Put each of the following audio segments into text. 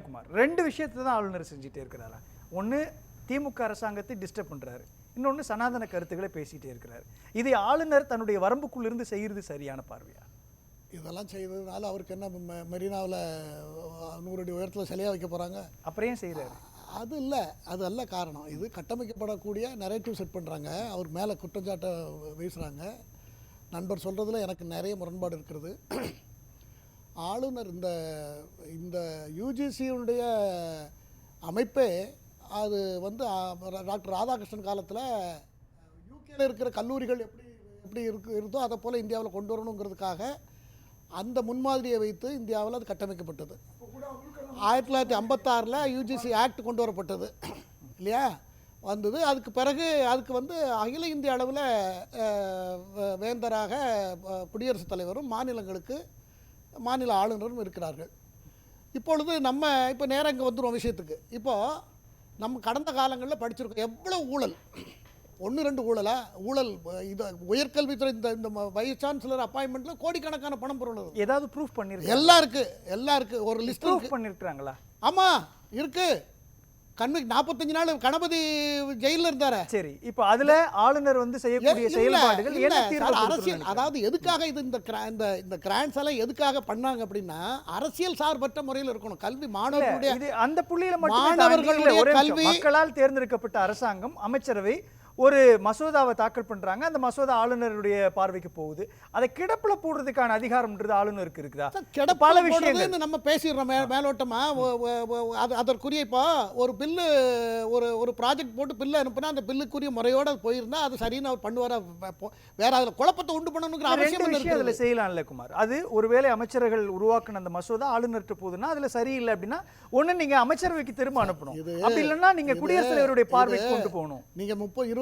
குமார், 2 விஷயத்தை தான் ஆளுநர் செஞ்சுட்டே இருக்கிறாரா? ஒன்று, திமுக அரசாங்கத்தை டிஸ்டர்ப் பண்ணுறாரு, இன்னொன்று சனாதன கருத்துக்களை பேசிகிட்டே இருக்கிறாரு. இதை ஆளுநர் தன்னுடைய வரம்புக்குள்ளிருந்து செய்கிறது சரியான பார்வையா? இதெல்லாம் செய்ததுனால அவருக்கு என்ன மெரினாவில் 100 அடி உயரத்தில் சிலையாக வைக்க போகிறாங்க? அப்புறம் ஏன் செய்கிறாரு? அது இல்லை, அது அல்ல காரணம். இது கட்டமைக்கப்படக்கூடிய நரேட்டிவ் செட் பண்ணுறாங்க, அவர் மேலே குற்றச்சாட்டை வீசுகிறாங்க. நண்பர் சொல்கிறதுல எனக்கு நிறைய முரண்பாடு இருக்கிறது. ஆளுநர் இந்த யூஜிசியுடைய அமைப்பே அது வந்து டாக்டர் ராதாகிருஷ்ணன் காலத்தில் யூகேல இருக்கிற கல்லூரிகள் எப்படி இருந்தோ அதை போல் இந்தியாவில் கொண்டு வரணுங்கிறதுக்காக அந்த முன்மாதிரியை வைத்து இந்தியாவில் அது கட்டமைக்கப்பட்டது. 1956 யூஜிசி ஆக்ட் கொண்டு வரப்பட்டது இல்லையா, வந்தது. அதுக்கு பிறகு அதுக்கு வந்து அகில இந்திய அளவில் வேந்தராக குடியரசுத் தலைவரும் மாநிலங்களுக்கு மாநில ஆளுநரும் இருக்கிறார்கள். இப்பொழுது இப்போ நேரம் இங்கே வந்துடும் விஷயத்துக்கு. இப்போது நம்ம கடந்த காலங்களில் படிச்சிருக்கோம் எவ்வளோ ஊழல், 1-2 ஊழல். இது உயர்கல்வித்துறை இந்த வைஸ் சான்சலர் அப்பாயின்மெண்ட்டில் கோடிக்கணக்கான பணம் பொருள் ஏதாவது ப்ரூஃப் பண்ணிருக்கு? எல்லாம் இருக்குது. ஒரு லிஸ்ட் ப்ரூஃப் பண்ணியிருக்கிறாங்களா? ஆமாம் இருக்குது. 45 நாள் கணபதி ஜெயிலில் இருந்தார். சரி, இப்போ அதில் ஆளுநர் வந்து செய்யக்கூடிய செயல்பாடுகள் அரசியல், அதாவது எதுக்காக இந்த கிராண்ட்ஸ் எல்லாம் எதுக்காக பண்ணாங்க அப்படின்னா அரசியல் சார்பற்ற முறையில் இருக்கணும். கல்வி மாணவர்களுடைய அந்த புள்ளியில மாணவர்களுடைய கல்வி, மக்களால் தேர்ந்தெடுக்கப்பட்ட அரசாங்கம், அமைச்சரவை ஒரு மசோதாவை தாக்கல் பண்றாங்க, அந்த மசோதா ஆளுநருடைய பார்வைக்கு போகுது. அதை கிடப்புல போடுறதுக்கான அதிகாரம்ன்றது ஆளுநருக்கு இருக்குதா? பல விஷயங்கள் நம்ம பேசிடுறோம் மேலோட்டமா. அதற்குரிய இப்போ ஒரு பில்லு ஒரு ப்ராஜெக்ட் போட்டு பில்லு அனுப்புனா அந்த பில்லுக்குரிய முறையோட போயிருந்தா அது சரின்னு அவர் பண்ணுவாரா? வேற அதில் குழப்பத்தை உண்டு பண்ணணுங்கிற அவசியம் இல்லை. அதில் செய்யலாம்ல குமார். அது ஒருவேளை அமைச்சர்கள் உருவாக்குன அந்த மசோதா ஆளுநர்கிட்ட போகுதுன்னா அதுல சரியில்லை அப்படின்னா ஒண்ணு நீங்க அமைச்சரவைக்கு திரும்ப அனுப்பணும், அப்படி இல்லைன்னா நீங்க குடியரசுத் தலைவருடைய பார்வைக்கு கொண்டு போகணும். நீங்க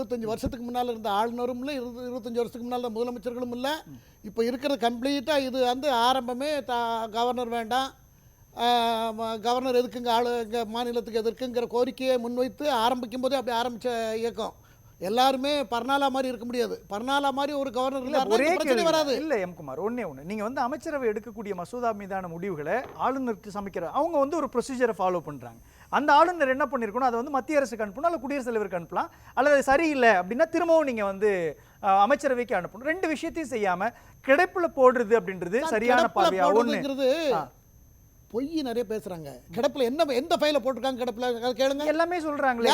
25 வருஷத்துக்கு முன்னால் இருந்த ஆளுநரும் இல்லை, 25 வருஷத்துக்கு முன்னால் இருந்த முதலமைச்சர்களும் இல்லை. இப்போ இருக்கிறது கம்ப்ளீட்டாக இது வந்து ஆரம்பமே கவர்னர் வேண்டாம், கவர்னர் எதுக்குங்க எங்கள் மாநிலத்துக்கு எதிர்க்குங்கிற கோரிக்கையை முன்வைத்து ஆரம்பிக்கும் போதே அப்படி ஆரம்பித்த இயக்கம். எல்லாருமே பர்னாலா மாதிரி இருக்க முடியாது. பர்னாலா மாதிரி ஒரு கவர்னர் ஒரே பிரச்சனை வராது. இல்லை குமார், ஒன்று நீங்கள் வந்து அமைச்சரவை எடுக்கக்கூடிய மசோதா மீதான முடிவுகளை ஆளுநருக்கு சமைக்கிற அவங்க வந்து ஒரு ப்ரொசீஜரை ஃபாலோ பண்ணுறாங்க. அந்த ஆளுநர் என்ன பண்ணியிருக்கணும், அதை வந்து மத்திய அரசுக்கு அனுப்பணும், அல்லது குடியரசுத் தலைவருக்கு அனுப்பலாம், அல்லது சரியில்லை அப்படின்னா திரும்பவும் நீங்கள் வந்து அமைச்சரவைக்கு அனுப்பணும். 2 விஷயத்தையும் செய்யாமல் கிடப்பில் போடுறது அப்படின்றது சரியான பார்வையா? ஒன்று பொய் நிறைய பேசுறாங்க. கிடப்புல எந்த ஃபைல போட்டுருக்காங்க, கிடப்புல கேளுங்க, எல்லாமே சொல்றாங்க.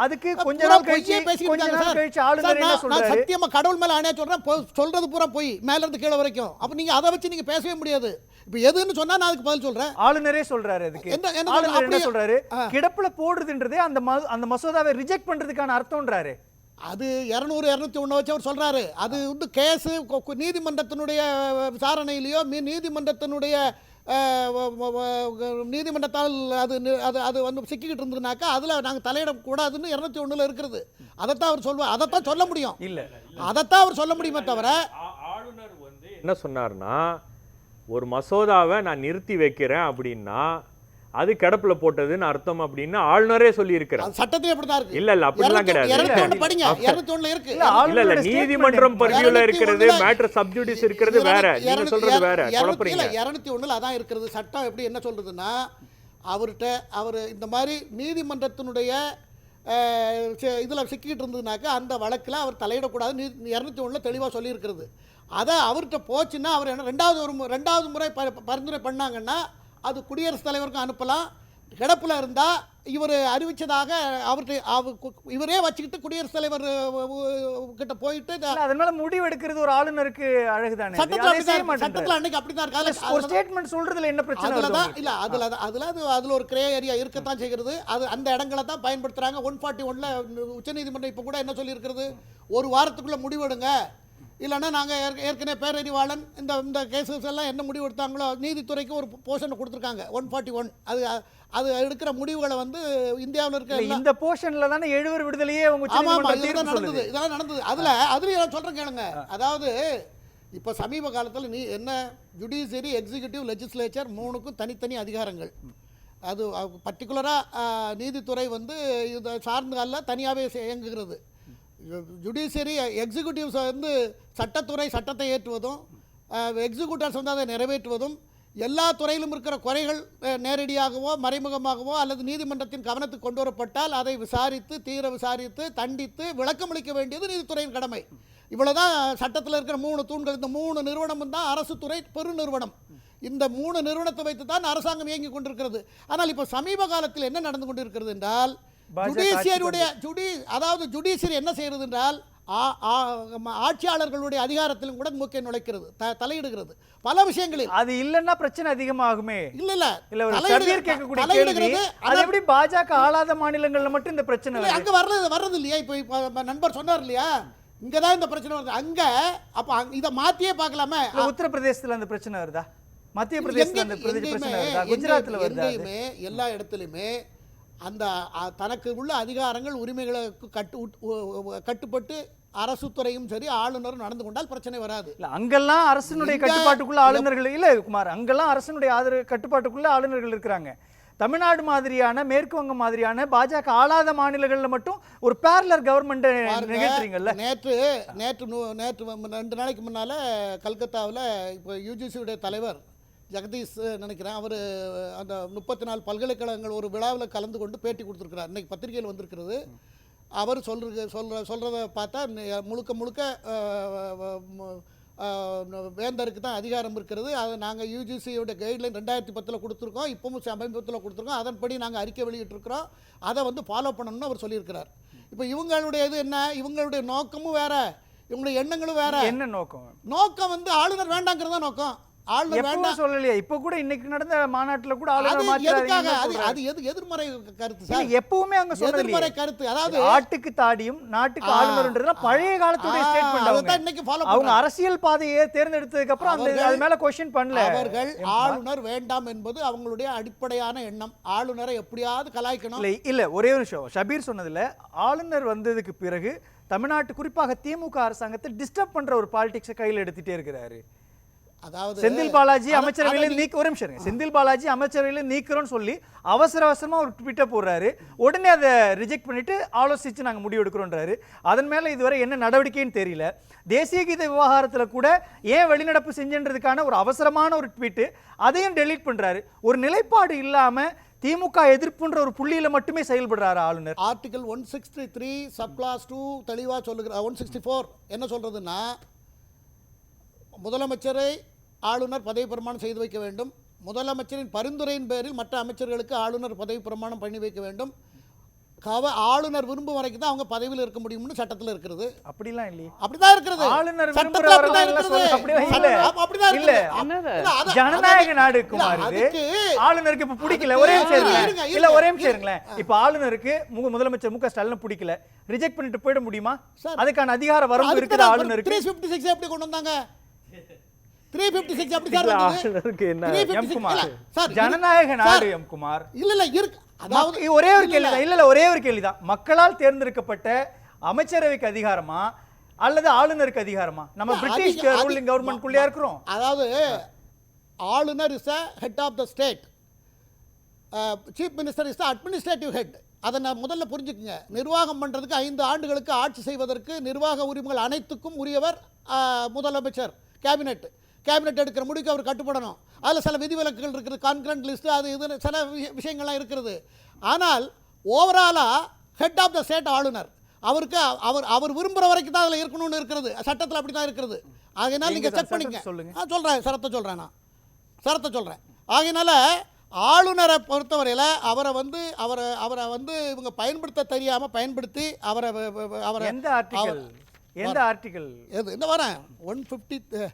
அதுக்கு கொஞ்ச நாள் கழிச்சு ஆளுநர் என்ன சொல்றாரு? சத்தியமா கடவுள் மேல ஆணையா சொல்றேன், சொல்றது பூரா போய் மேல இருந்து கீழே வரைக்கும். அப்ப நீங்க அதை வச்சு நீங்க பேசவே முடியாது. இப்ப எதுன்னு சொன்னா நான் அதுக்கு பதில் சொல்றேன். ஆளுநரே சொல்றாரு. அதுக்கு ஆளுநர் என்ன சொல்றாரு? கிடப்புல போடுறதுன்றதே அந்த மசோதாவை ரிஜெக்ட் பண்றதுக்கான அர்த்தம்ன்றாரு. அது 200-201 வச்சு அவர் சொல்றாரு. அது வந்து கேஸ் நீதிமன்றத்தினுடைய விசாரணையிலேயோ நீதிமன்றத்தினுடைய நீதிமன்றத்தால் அது வந்து சிக்கிக்கிட்டு இருந்ததுனாக்கா அதில் நாங்கள் தலையிடக்கூடாதுன்னு 201 இருக்கிறது. அதைத்தான் அவர் சொல்லுவார், அதைத்தான் சொல்ல முடியும். இல்லை, அதைத்தான் அவர் சொல்ல முடியுமே தவிர ஆளுநர் வந்து என்ன சொன்னார்னா, ஒரு மசோதாவை நான் நிறுத்தி வைக்கிறேன் அப்படின்னா அது கிடப்புல போட்டதுன்னு அர்த்தம் அப்படின்னு ஆளுநரே சொல்லி இருக்கிறார். சட்டத்திலே அப்படிதான் இருக்கு. இல்ல அப்படிலாம் கிடையாது. 201 இருக்கு. இல்ல நீதிமன்றம் பர்வியூல இருக்கிறது, மேட்டர் சப்ஜுடிஸ் இருக்கிறது வேற, நீங்க சொல்றது வேற. குழப்பறீங்க. 201 அதான் இருக்கிறது. சட்டம் எப்படி என்ன சொல்றதுன்னா, அவர் இந்த மாதிரி நீதிமன்றத்தினுடைய இதுல சிக்கிட்டு இருந்ததுனாக்கா அந்த வழக்கில் அவர் தலையிடக்கூடாது 201 தெளிவாக சொல்லி இருக்கிறது. அதை அவர்கிட்ட போச்சுன்னா அவர் என்ன ரெண்டாவது முறை பரிந்துரை பண்ணாங்கன்னா அது குடியரசுத் தலைவருக்கும் அனுப்பலாம். கிடப்பில் இருந்தால் இவர் அறிவிச்சதாக இவரே வச்சுக்கிட்டு குடியரசுத் தலைவர் கிட்ட போயிட்டு அதனால முடிவு எடுக்கிறது ஒரு ஆளுநருக்கு அழகுதானே? சட்டத்தில் அன்னைக்கு அப்படிதான் இருக்காது. ஸ்டேட்மெண்ட் சொல்றதுல என்ன பிரச்சனை? அதுல ஒரு கிரே ஏரியா இருக்கத்தான் செய்கிறது. அது அந்த இடங்களை தான் பயன்படுத்துறாங்க. 141 உச்சநீதிமன்றம் இப்போ கூட என்ன சொல்லி இருக்கிறது, 1 வாரத்துக்குள்ள முடிவெடுங்க, இல்லைன்னா நாங்கள் ஏற்கனவே பேரறிவாளன் இந்த கேசஸ் எல்லாம் என்ன முடிவு எடுத்தாங்களோ நீதித்துறைக்கு ஒரு போர்ஷனை கொடுத்துருக்காங்க 141. அது எடுக்கிற முடிவுகளை வந்து இந்தியாவில் இருக்க இந்த போர்ஷனில் தானே 7 விடுதலையே நடந்தது. இதெல்லாம் நடந்தது. அதில் சொல்கிறேன் கேளுங்க. அதாவது இப்போ சமீப காலத்தில் என்ன ஜுடிஷியரி, எக்ஸிக்யூட்டிவ், லெஜிஸ்லேச்சர் 3க்கும் தனித்தனி அதிகாரங்கள். அது பர்டிகுலராக நீதித்துறை வந்து இதை சார்ந்த தனியாகவே இயங்குகிறது. ஜுடிஷியரி எக்ஸிக்யூட்டிவ்ஸ் வந்து சட்டத்துறை சட்டத்தை ஏற்றுவதும், எக்ஸிக்யூட்டர்ஸ் வந்து அதை நிறைவேற்றுவதும், எல்லா துறையிலும் இருக்கிற குறைகள் நேரடியாகவோ மறைமுகமாகவோ அல்லது நீதிமன்றத்தின் கவனத்துக்கு கொண்டு வரப்பட்டால் அதை விசாரித்து தீர விசாரித்து தண்டித்து விளக்கமளிக்க வேண்டியது நீதித்துறையின் கடமை. இவ்வளவுதான் சட்டத்தில் இருக்கிற 3 தூண்கள். இந்த 3 நிறுவனமும் தான் அரசு துறை பெருநிறுவனம். இந்த 3 நிறுவனத்தை வைத்து தான் அரசாங்கம் இயங்கிக் கொண்டிருக்கிறது. ஆனால் இப்போ சமீப காலத்தில் என்ன நடந்து கொண்டிருக்கிறது என்றால் ஜுடிஷியரி என்ன செய்கிறது என்றால் ஆட்சியாளர்களுடைய அதிகாரத்திலும் கூட மூக்கை நுழைக்கிறது, தலையிடுகிறது பல விஷயங்களில். அது இல்லன்னா பிரச்சனை அதிகமாகுமே. இல்ல ஒரு சபீர் கேட்கக்கூடிய கேள்வி, அது எப்படி பாஜக ஆளாத மாநிலங்கள்ல மட்டும் இந்த பிரச்சனை அங்க வர்றது இல்லையா? இப்போ நண்பர் சொன்னார் இல்லையா, இங்கதான் இந்த பிரச்சனை வருது. அங்க அப்ப இதை மாத்தியே பார்க்கலாமே. உத்தரப்பிரதேசத்துல அந்த பிரச்சனை வருதா? மத்திய பிரதேசத்துல அந்த பிரச்சனை வருதா? குஜராத்ல வருதா? எல்லா இடத்துலையுமே அந்த தனக்கு உள்ள அதிகாரங்கள் உரிமைகளுக்கு கட்டுப்பட்டு அரசு துறையும் சரி ஆளுநரும் நடந்து கொண்டால் பிரச்சனை வராது. அங்கெல்லாம் அரசினுடைய கட்டுப்பாட்டுக்குள்ள ஆளுநர்கள் இல்ல குமார், அங்கெல்லாம் அரசினுடைய கட்டுப்பாட்டுக்குள்ள ஆளுநர்கள் இருக்கிறாங்க. தமிழ்நாடு மாதிரியான மேற்கு வங்கம் மாதிரியான பாஜக ஆளாத மாநிலங்கள்ல மட்டும் ஒரு பேரலர் கவர்மெண்ட் நிகழ்த்துறீங்கல்ல. நேற்று 2 நாளைக்கு முன்னால கல்கத்தாவில் இப்போ யூஜிசியுடைய தலைவர் ஜெகதீஷ் நினைக்கிறேன், அவர் அந்த 34 பல்கலைக்கழகங்கள் ஒரு விழாவில் கலந்து கொண்டு பேட்டி கொடுத்துருக்கிறார். இன்றைக்கி பத்திரிகையில் வந்திருக்கிறது. அவர் சொல்கிறத பார்த்தா முழுக்க வேந்தருக்கு தான் அதிகாரம் இருக்கிறது. அதை நாங்கள் யூஜிசியோட கைட்லைன் 2010 கொடுத்துருக்கோம், இப்போவும் சமீபத்தில் கொடுத்துருக்கோம், அதன்படி நாங்கள் அறிக்கை வெளியிட்டிருக்கிறோம், அதை ஃபாலோ பண்ணணும்னு அவர் சொல்லியிருக்கிறார். இப்போ இவங்களுடைய இது என்ன, இவங்களுடைய நோக்கமும் வேற, இவங்களுடைய எண்ணங்களும் வேற. என்ன நோக்கம்? ஆளுநர் வேண்டாங்கிறதா நோக்கம். ஆளுநர் வேண்டாம் சொல்லலையா? இப்ப கூட இன்னைக்கு நடந்த மாநாட்டுல கூட ஆளுநர் மாத்திராதீங்க. அது எதிர்மறை கருத்து சார். எப்பவுமே அங்க சொன்னது எதிர்மறை கருத்து. அதாவது ஆட்டுக்கு தாடியும் நாட்டுக்கு ஆளுநர்ன்றதுல பழைய காலத்துடைய ஸ்டேட்மெண்ட். அதான் இன்னைக்கு ஃபாலோ அவங்க அரசியல் பாதையை தேர்ந்தெடுத்ததுக்கு அப்புறம் அந்த அது மேல क्वेश्चन பண்ணல. அவர்கள் ஆளுநர் வேண்டாம் என்பது அவங்களுடைய அடிப்படையான எண்ணம். ஆளுநரை எப்படியாவது கலாய்க்கணும். இல்ல ஒரே ஒரு விஷயம் ஷபீர் சொன்னதுல, ஆளுநர் வந்ததுக்கு பிறகு தமிழ்நாட்டு குறிப்பாக திமுக அரசாங்கத்தை டிஸ்டர்ப் பண்ற ஒரு பாலிடிக்ஸை கையில் எடுத்துட்டே இருக்கிறாரு. அதாவது செந்தில் பாலாஜி அமைச்சரவையில செந்தில் பாலாஜி அமைச்சரவையில நீக்கிறோம்னு சொல்லி அவசரமா ஒரு ட்வீட்டை போடுறாரு. உடனே அதை ரிஜெக்ட் பண்ணிட்டு ஆலோசிச்சு நாங்க முடிவு எடுக்கிறோன்றாரு. அதன் மேல இதுவரை என்ன நடவடிக்கைன்னு தெரியல. தேசிய கீத விவகாரத்துல கூட ஏன் வெளிநடப்பு செஞ்சன்றதுக்கான ஒரு அவசரமான ஒரு ட்வீட், அதையும் டெலீட் பண்றாரு. ஒரு நிலைப்பாடு இல்லாம திமுக எதிர்ப்புன்ற ஒரு புள்ளியில மட்டுமே செயல்படுறாரு ஆளுநர். ஆர்டிகல் 163 சப்கிளாஸ் 2 தெளிவா சொல்லுகிற 164 என்ன சொல்றதுன்னா, முதலமைச்சரை ஆளுநர் பதவி பிரமாணம் செய்து வைக்க வேண்டும். முதலமைச்சரின் பரிந்துரையின் பேரில் மற்ற அமைச்சர்களுக்கு ஆளுநர் பதவி பிரமாணம் பண்ணி வைக்க வேண்டும். ஆளுநர் விரும்பும் வரைக்கும் தான் அவங்க பதவியில் இருக்க முடியும்னு சட்டத்தில் இருக்கிறது. அப்படிலாம் இல்லையே. அப்படிதான் இருக்கிறது. ஆளுநர் ஜனநாயக நாடு குமார். ஆளுநருக்கு இப்ப பிடிக்கல, ஒரே நிமிஷம் இருங்களேன். இப்ப ஆளுநருக்கு முதலமைச்சர் மு க ஸ்டாலின் பிடிக்கல, ரிஜெக்ட் பண்ணிட்டு போயிட முடியுமா? அதுக்கான அதிகார வரம்பு இருக்குது ஆளுநருக்கு. 356 எப்படி கொண்டு வந்தாங்க? 356 அப்படி சார் ஆளுநருக்கு என்ன? எம் குமார் ஜனநாயக நாடு எம் குமார். இல்ல இருக்கு. அதாவது ஒரே ஒரு கேள்விதான். இல்ல ஒரே ஒரு கேள்விதான். மக்களால் தேர்ந்தெடுக்கப்பட்ட அமைச்சரவைக்கு அதிகாரமா அல்லது ஆளுநருக்கு அதிகாரமா? நம்ம பிரிட்டிஷ் ரூலிங் கவர்மெண்ட் குள்ளே இருக்கிறோம். அதாவது ஆளுநர் is a head of the state, chief minister is the administrative head. அதை நான் முதல்ல புரிஞ்சுக்குங்க. நிர்வாகம் பண்றதுக்கு 5 ஆண்டுகளுக்கு ஆட்சி செய்வதற்கு நிர்வாக உரிமைகள் அனைத்துக்கும் உரியவர் முதலமைச்சர். கேபினெட் எடுக்கிற முடிவுக்கு அவர் கட்டுப்படணும். அதில் சில விதிவிலக்குகள் இருக்குது, கான்கரண்ட் லிஸ்ட், அது இது சில விஷயங்கள்லாம் இருக்கிறது. ஆனால் ஓவராலாக ஹெட் ஆஃப் த ஸ்டேட் ஆளுநர். அவருக்கு அவர் விரும்புகிற வரைக்கும் தான் அதில் இருக்கணும்னு இருக்கிறது. சட்டத்தில் அப்படி தான் இருக்கிறது. ஆகையினால நீங்கள் செக் பண்ணிங்க. சொல்கிறேன், சரத்தை சொல்கிறேன். ஆகையினால ஆளுநரை பொறுத்தவரையில் அவரை வந்து இவங்க பயன்படுத்த தெரியாமல் பயன்படுத்தி அவரை எந்த ஆர்டிகல் இந்த வரேன் 150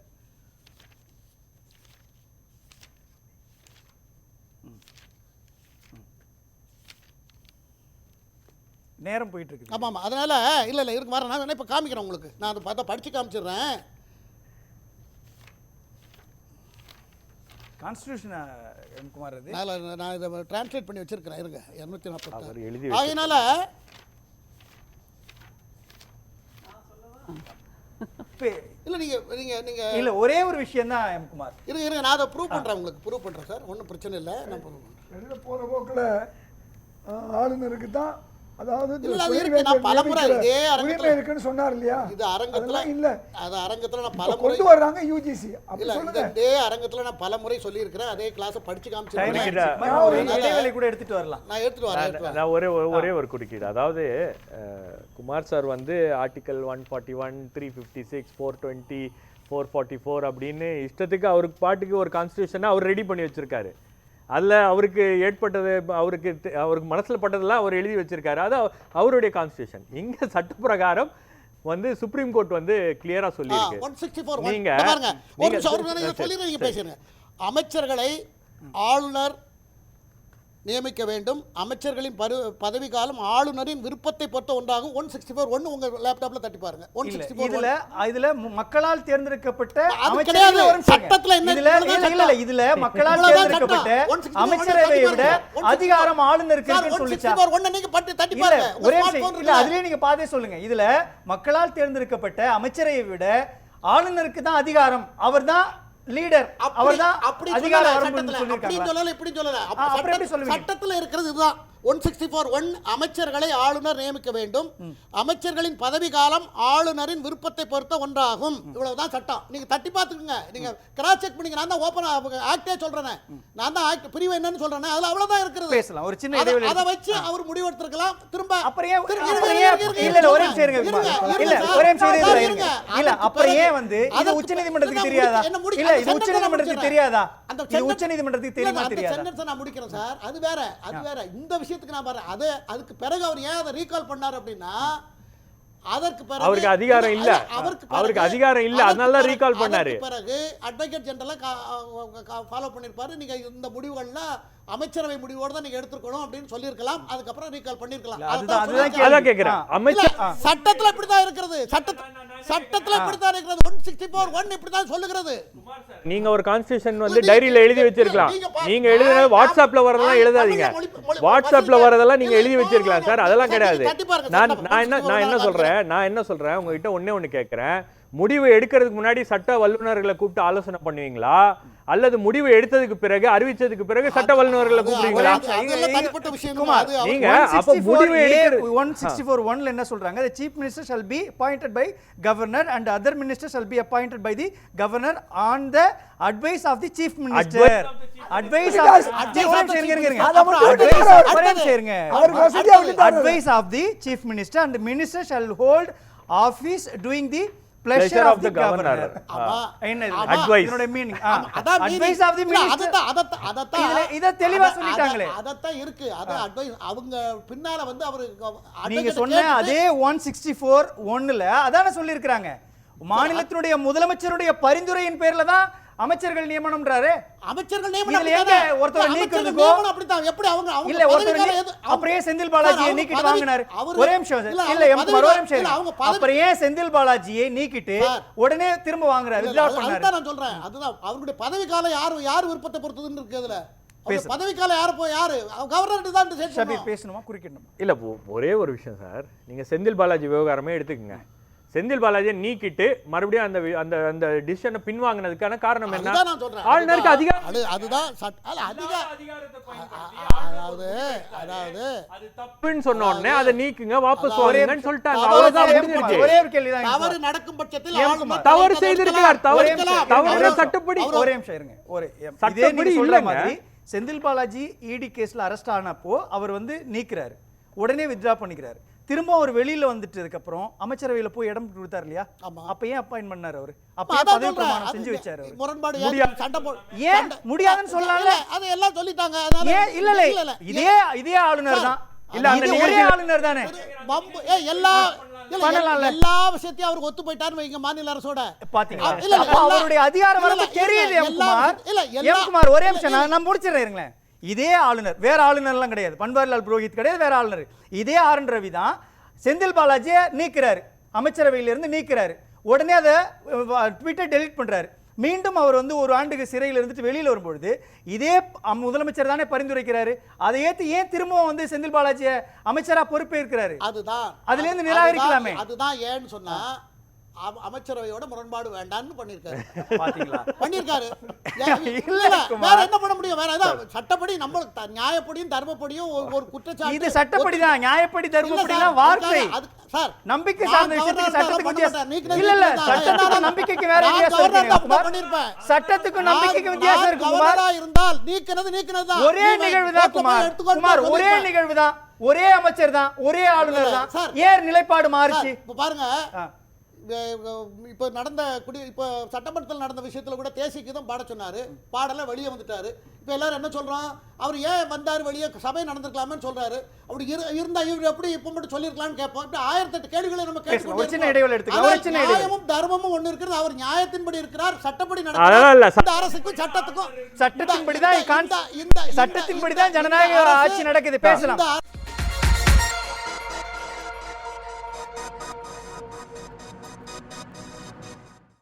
நேரம் போயிட்டு இருக்கு. ஆமாம். அதனால இல்லை இருக்கு வரேன். நான் இப்போ காமிக்கிறேன் உங்களுக்கு. நான் அதை பார்த்தா படித்து காமிச்சிடுறேன். கான்ஸ்டிடியூஷன் எம் குமார் இது நான் இதை டிரான்ஸ்லேட் பண்ணி வச்சிருக்கிறேன். இருங்க 240. ஆகையினால இல்லை நீங்கள் இல்லை ஒரே ஒரு விஷயம் தான் எம் குமார். இருங்க நான் அதை ப்ரூவ் பண்ணுறேன், உங்களுக்கு ப்ரூவ் பண்ணுறேன் சார். ஒன்றும் பிரச்சனை இல்லை. நான் ப்ரூவ் பண்ணுறேன். வெளியில் போகிற போக்கில் ஆளுநருக்கு தான் அதாவது இல்ல, அது இருக்கு. நான் பலமுறை இதே அரங்கத்துல இருக்குன்னு சொன்னார் இல்லையா? இது அரங்கத்துல இல்ல அது அரங்கத்துல நான் பலமுறை கொண்டு வர்றாங்க யூஜிசி. இல்ல இதே அரங்கத்துல நான் பலமுறை சொல்லி இருக்கிறேன். அதே கிளாஸ் படிச்சு ஒரு இடைவேளை கூட எடுத்துட்டு வரலாம். நான் எடுத்துட்டு வரேன். நான் ஒரே ஒரு குறுக்கீடு. அதாவது குமார் சார் வந்து ஆர்டிகல் 141, 356, 420, 444 அப்படின்னு இஷ்டத்துக்கு அவருக்கு பாட்டுக்கு ஒரு கான்ஸ்டியூஷனை அவர் ரெடி பண்ணி வச்சிருக்காரு. அதில் அவருக்கு ஏற்பட்டது அவருக்கு மனசில் பட்டதெல்லாம் அவர் எழுதி வச்சிருக்காரு. அது அவருடைய கான்ஸ்டியூஷன். இங்கே சட்ட பிரகாரம் வந்து சுப்ரீம் கோர்ட் வந்து கிளியரா சொல்லியிருக்கு. 164 நீங்க பாருங்க ஒரு நிமிஷம் சொல்லிடுறேன், நீங்க பேசுங்க. அமைச்சர்களை ஆளுநர் நியமிக்க வேண்டும். அமைச்சர்களின் பதவி காலம் ஆளுநரின் விருப்பத்தை பொறுத்த ஒன்றாகும். 164 உங்க லேப்டாப்ல தட்டி பாருங்க. 164 இதுல மக்களால் தேர்ந்தெடுக்கப்பட்ட சட்டத்துல என்ன இதுல மக்களால் தேர்ந்தெடுக்கப்பட்ட அமைச்சரவை விட அதிகாரம் ஆளுநருக்கு இருக்குன்னு சொல்லிச்சா? 164 நீங்க தட்டி பாருங்க. ஒரே இல்ல அதுலயே நீங்க பாதே சொல்லுங்க. இதுல மக்களால் தேர்ந்தெடுக்கப்பட்ட அமைச்சரவை விட ஆளுநருக்கு தான் அதிகாரம், அவர்தான் லீடர், அவர்தான் அதிகார வரம்புன்னு சொல்லிருக்காங்க. இப்படி சொல்லல. சட்டத்துல இருக்கிறது இதுதான். 164 அமைச்சர்களை ஆளுநர் நியமிக்க வேண்டும். அமைச்சர்களின் பதவி காலம் ஆளுநரின் விருப்பத்தை பொறுத்த ஒன்றாகும். இவ்வளவுதான் சட்டம். நீங்க தட்டி பார்த்துக்குங்க. நீங்க கிராஸ் செக் பண்ணீங்க. நான் தான் ஓபன் ஆக்டே சொல்றேன். நான் தான் ஆக்ட் பிரிவு என்னன்னு சொல்றேன். அதுல அவ்வளவுதான் இருக்குது. பேசலாம். ஒரு சின்ன இடைவெளி அத வச்சு அவர் முடிவெடுத்திருக்கலாம். திரும்ப அப்புறம் இல்ல ஒரே நிமிஷம் இருங்க. இல்ல அப்புறம் ஏன் வந்து இது உச்சநீதிமன்றத்துக்கு தெரியாதா? இல்ல இது உச்சநீதிமன்றத்துக்கு தெரியாதா? இது உச்சநீதிமன்றத்துக்கு தெரியுமா தெரியாதா? நான் முடிக்கிறேன் சார். அது வேற. இந்த விஷயத்துக்கு நான் பாரு. அதுக்கு பிறகு அவர் ஏன் அதை ரீகால் பண்ணார் அப்படின்னா அதற்கு பிறகு அவருக்கு அதிகாரம் இல்ல. அவருக்கு அதிகாரம் இல்ல, அதனால தான் ரீகால் பண்ணாரு. பிறகு அட்வொகேட் ஜெனரல் ஃபாலோ பண்ணிருப்பாரு. நீங்க இந்த முடிவுகள்ல அமைச்சரவை முடிவோட தான் நீங்க எடுத்துக்கணும் அப்படின்னு சொல்லிருக்கலாம். அதுக்கு அப்புறம் ரீகால் பண்ணிருக்கலாம். அதான் கேக்குறேன். அமைச்சர் சட்டத்துல இப்படி தான் இருக்குது. சட்டத்துல இப்படி தான் இருக்குது. 164 இப்படி தான் சொல்லுகிறது. நீங்க ஒரு கான்ஸ்டிடியூஷன் வந்து டைரியில எழுதி வச்சிருக்கலாம். நீங்க எழுதுன வாட்ஸ்அப்ல வரதெல்லாம் எழுதாதீங்க. வாட்ஸ்அப்ல வரதெல்லாம் நீங்க எழுதி வச்சிருக்கலாம் சார். அதெல்லாம் கிடையாது. நான் என்ன சொல்றேன் உங்ககிட்ட ஒண்ணு கேட்கிறேன். முடிவு எடுக்கிறதுக்கு முன்னாடி சட்ட வல்லுநர்களை கூப்பிட்டு ஆலோசனை பண்ணுவீங்களா, அல்லது முடிவு எடுத்ததுக்கு பிறகு அறிவிச்சதுக்கு பிறகு சட்ட வல்லுநர்களை கூப்பிடுவீங்களா? நீங்க அப்ப முடிவு 164(1) என்ன சொல்றாங்க? The chief minister shall be appointed by governor and other ministers shall be appointed by the governor on the advice of the chief minister. Advice of the chief minister and the minister shall hold office doing the pleasure of the governor. advice இதோட meaning advice of the minister. இத தெளிவா சொல்லிட்டாங்களே. அதத்தான் இருக்கு. அது advice அவங்க பின்னால வந்து அவர் நீங்க சொன்ன அதே 164(1)ல அதான சொல்லி இருக்காங்க. மாநிலத்தினுடைய முதலமைச்சருடைய பரிந்துரையின் பேர்ல தான் அமைச்சர்கள் நியமனம்ன்றாரு. அமைச்சர்கள் நியமனம் ஒருத்தர் நீக்கிறதுக்கோ அப்படிதான் எப்படி அவங்க இல்ல ஒருத்தர் அப்படியே செந்தில் பாலாஜியை நீக்கிட்டு வாங்குனாரு. ஒரே நிமிஷம் இல்ல எம்குமார் ஒரே நிமிஷம். அப்படியே செந்தில் பாலாஜியை நீக்கிட்டு உடனே திரும்ப வாங்குறாரு. அதுதான் நான் சொல்றேன். அதுதான் அவருடைய பதவி காலம் யார் விருப்பத்தை பொறுத்ததுன்னு இருக்கு. அதுல பதவி காலம் யாரு கவர்னர் தான் செட் பண்ணணும். பேசணுமா குறுக்கிடணுமா? இல்ல ஒரே ஒரு விஷயம் சார். நீங்க செந்தில் பாலாஜி விவகாரமே எடுத்துக்கங்க. செந்தில் பாலாஜியை நீக்கிட்டு மறுபடியும் அந்த அந்த டிசிஷனை பின்வாங்கினதுக்கான காரணம் என்ன? ஆளுநருக்கு அதிகாரம். அதுதான் அது தப்புன்னு சொன்ன உடனே அதை நீக்குங்க, வாபஸ் வாங்குங்கன்னு சொல்லிட்டாங்க. அவ்வளவுதான் முடிஞ்சிருச்சு. ஒரே ஒரு கேள்விதான். தவறு நடக்கும் பட்சத்தில் தவறு செய்திருக்கார். தவறு சட்டப்படி ஒரே நிமிஷம் இருங்க. சட்டப்படி இல்ல மாதிரி செந்தில் பாலாஜி இடி கேஸ்ல அரெஸ்ட் ஆனப்போ அவர் வந்து நீக்குறாரு, உடனே வித்ட்ரா பண்ணிக்கிறாரு. திரும்ப அவர் வெளியில வந்துட்டதுக்கு அப்புறம் அமைச்சரவையில போய் இடம் கொடுத்தாரு இல்லையா? அப்ப ஏன் அப்பாயின்ட் பண்ணாரு அவரு? அப்ப பதவி பிரமாணம் செஞ்சு வச்சாரு. முரண்பாடு ஏன் முடியாதுன்னு சொல்லல? அது எல்லாம் சொல்லிட்டாங்க. இல்ல இதே ஆளுநர் தான். இல்ல அந்த ஒரே ஆளுநர் தானே எல்லா விஷயத்தையும் அவருக்கு ஒத்து போயிட்டாரு வைங்க மாநில அரசோட. பாத்தீங்களா? அவருடைய அதிகாரம் வரது தெரியுது. எம்குமார் ஒரே நிமிஷம் நான் முடிச்சிடுறேன். இதே ஆளுநர், வேற ஆளுநர்லாம் கிடையாது, பன்வாரிலால் புரோஹித் கிடையாது, வேற ஆளுநர். இதே ஆர்.என். ரவி தான் செந்தில் பாலாஜியை நீக்கிறாரு, அமைச்சரவையிலிருந்து நீக்கிறாரு. உடனே அதை ட்விட்டர் டெலிட் பண்றாரு. மீண்டும் அவர் வந்து ஒரு ஆண்டுக்கு சிறையில் இருந்துட்டு வெளியில வரும்பொழுது இதே முதலமைச்சர் தானே பரிந்துரைக்கிறாரு. அதை ஏத்து ஏன் திரும்பவும் வந்து செந்தில் பாலாஜியை அமைச்சரா பொறுப்பேற்கிறாரு? அதுதான் அதுல இருந்து நிராகரிக்கலாமே. அதுதான் ஏன்னு சொன்னா அமைச்சரவையோட முரண்பாடு வேண்டாம்னு பண்ணியிருக்காரு. பாத்தீங்களா? பண்ணியிருக்காரு. இல்ல, வேற என்ன பண்ண முடியும்? வேற ஏதாவது சட்டப்படி நம்ம நியாயப்படியும் தர்மப்படியும் ஒரு குற்றச்சாட்டு. இது சட்டப்படி தான், நியாயப்படி தர்மப்படிலாம் வார்த்தை. சார், நம்பிக்கை சார்ந்த விஷயத்துக்கு சட்டத்துக்கு வித்தியாசம். இல்ல இல்ல, சட்டத்துக்கும் நம்பிக்கைக்கு வேற வித்தியாசம் இருக்கு குமார். சட்டத்துக்கும் நம்பிக்கைக்கு வித்தியாசம் இருக்கு குமார். இருந்தால் நீக்கினது தான். ஒரே நிகழ்வு தான் குமார். குமார், ஒரே நிகழ்வு தான், ஒரே அமைச்சர் தான், ஒரே ஆளுநர் தான். ஏன் நிலைப்பாடு மாறுச்சு? இப்ப பாருங்க, இப்போ நடந்த இப்போ சட்டமன்றத்தில் நடந்த விஷயத்துல கூட தேசிக்கு தான் பாட சொன்னாரு, பாடல வெளியே வந்துட்டாரு. இப்போ எல்லாரும் என்ன சொல்றோம், அவர் ஏன் வந்தார் வெளியே, சபை நடந்திருக்கலாமே சொல்றாரு. அப்படி இருந்தா இவர் எப்படி இப்போ மட்டும் சொல்லியிருக்கலாம்னு கேட்போம். இப்படி 1008 கேள்விகளை நம்ம கேட்கணும். நியாயமும் தர்மமும் ஒண்ணு இருக்கிறது. அவர் நியாயத்தின்படி இருக்கிறார், சட்டப்படி நடக்கிறார். அரசுக்கும் சட்டத்துக்கும் சட்டத்தின்படி தான் ஜனநாயக ஆட்சி நடக்குது. பேசலாம்.